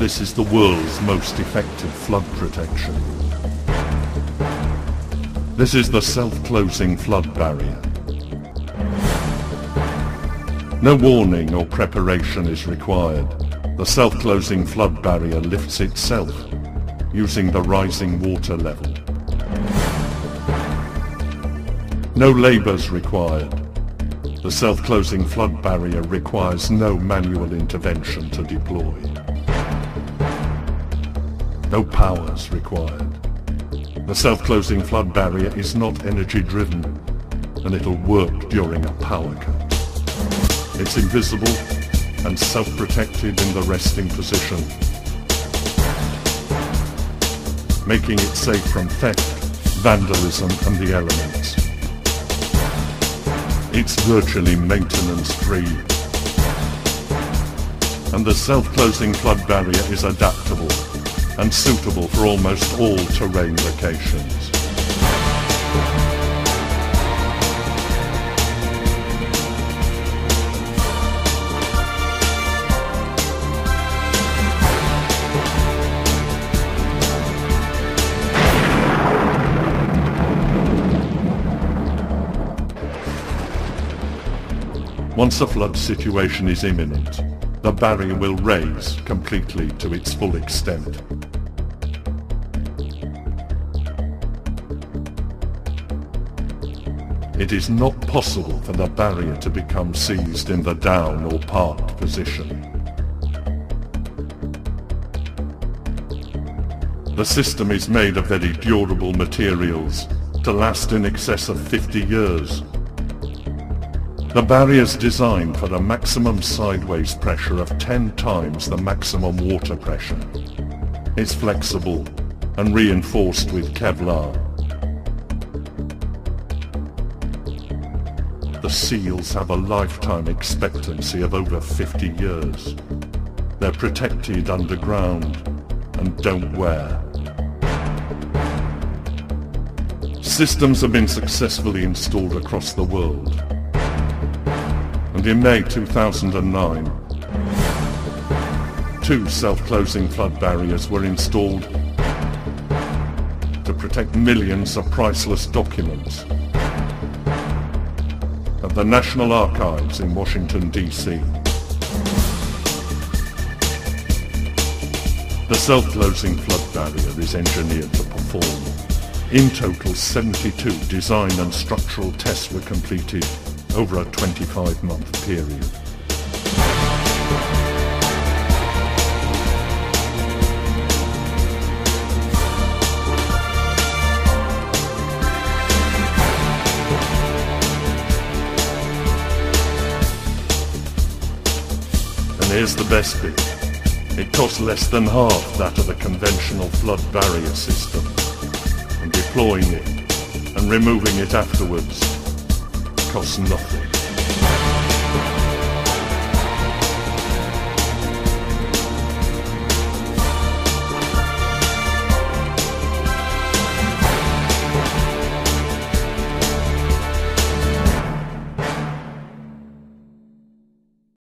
This is the world's most effective flood protection. This is the self-closing flood barrier. No warning or preparation is required. The self-closing flood barrier lifts itself using the rising water level. No labours required. The self-closing flood barrier requires no manual intervention to deploy. No powers required. The self-closing flood barrier is not energy-driven, and it'll work during a power cut. It's invisible and self-protected in the resting position, making it safe from theft, vandalism and the elements. It's virtually maintenance-free. And the self-closing flood barrier is adaptable and suitable for almost all terrain locations. Once a flood situation is imminent, the barrier will raise completely to its full extent. It is not possible for the barrier to become seized in the down or parked position. The system is made of very durable materials to last in excess of 50 years. The barrier is designed for a maximum sideways pressure of 10 times the maximum water pressure. It's flexible and reinforced with Kevlar. The seals have a lifetime expectancy of over 50 years. They're protected underground and don't wear. Systems have been successfully installed across the world. And in May 2009, 2 self-closing flood barriers were installed to protect millions of priceless documents at the National Archives in Washington, D.C. The self-closing flood barrier is engineered to perform. In total, 72 design and structural tests were completed over a 25-month period. And here's the best bit. It costs less than half that of a conventional flood barrier system, and deploying it and removing it afterwards costs nothing.